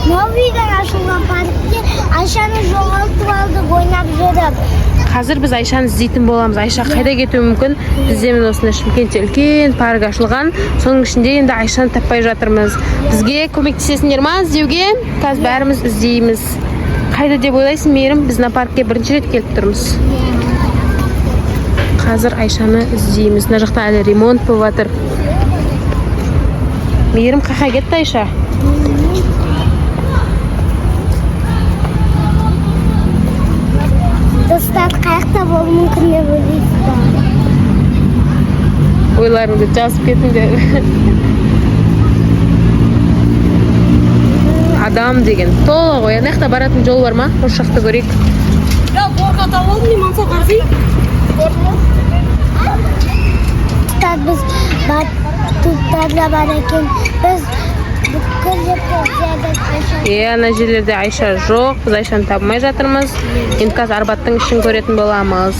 Новыйдан ашылған паркте Айшаны жоғалтып алдық ойнап жүріп. Қазір біз Айшаны іздейтін боламыз. Айша қайда кетуі мүмкін? Бізде мен осында Шымкентте үлкен парк ашылған. Соның ішінде енді Айшаны таппай жатырмыз. Бізге көмектесесіңдер ме іздеуге? Қазір бәріміз іздейміз. Қайда деп ойлайсың, Мейірім? Біз мына паркке бірінші рет келіп тұрмыз. Қазір Айшаны іздейміз. Мына жақта әлі ремонт болып жатыр. Мейірім қайда кетті Айша? Достар қайықта болу мүмкін деп ойлайсыздар. Ойларыңды жазып кетіңдер. Адам деген тола ғой. Ана жақта баратын жол бар ма? Осы жақты көрейік. Біз батуттарда бар екен. Біз бүкіл жерде іздедік Айшаны. Ана жерлерде Айша жоқ. Біз Айшаны табылмай жатырмыз. Енді қазір Арбаттың ішін көретін боламыз.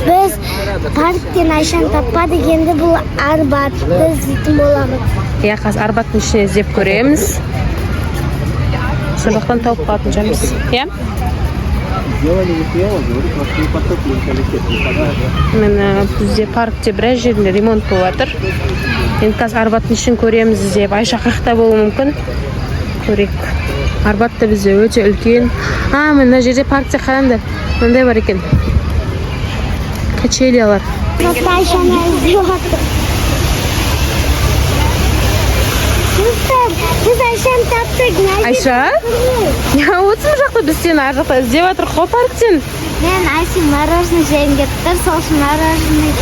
Біз парктен Айшаны таппадық, енді бұл Арбатты іздейтін боламыз. Қазір Арбаттың ішіне іздеп көреміз. Сол жақтан тауып қалатын шығармыз. Міне бізде паркте біраз жерінде ремонт болып жатыр. Енді қазір Арбаттың ішін көреміз іздеп. Айша қайда болуы мүмкін? Көрейік. Арбатта бізде өте үлкен. Мына жерде паркте қараңдар. Мындай бар екен. Качелиялар. Айшаны іздеп жатыр. Біз Айшаны таптық. Айша? Отсың жақта біз сені ар жақта іздеп жатырық қой парктен. Мен Айша мороженое жеген кетіп тұр. Сол үшін мороженое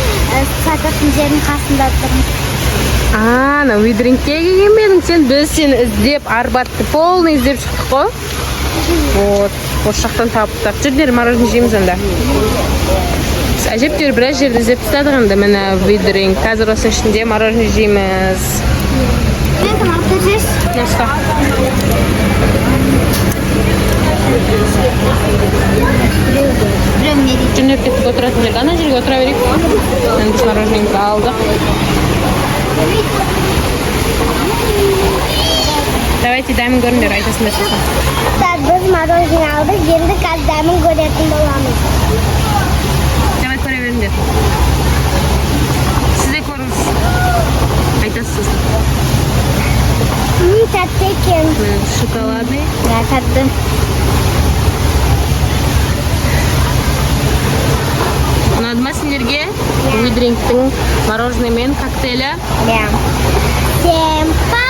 сататын жердің қасында тұрмын. Ана Видрингке келген бедің сен. Біз сені іздеп Арбатты полный іздеп шықтық қой. Осы жақтан тауыптар. Жүрдер мороженое жейміз онда. Әжептеуір біраз жерді іздеп тастадық енді. Міне Видринг. Қазір осы ішінде мороженое жейміз. Ношта. Жүніп кетіп отыратын жерге. Ана жерге отыра берейік. Енді біз мороженемізді алдық. Давайте дәмін көріңдер, айтасыңдар сосын. Біз мороженое алдық, енді қазір дәмін көретін боламыз. Давай көре беріңдер. Сіз де көріңіз. Айтасыз сосын. Тәтті екен. Шоколадный. Тәтті. Ұнады ма сендерге? Видрингтің мороженое мен коктейлі. Всем пока!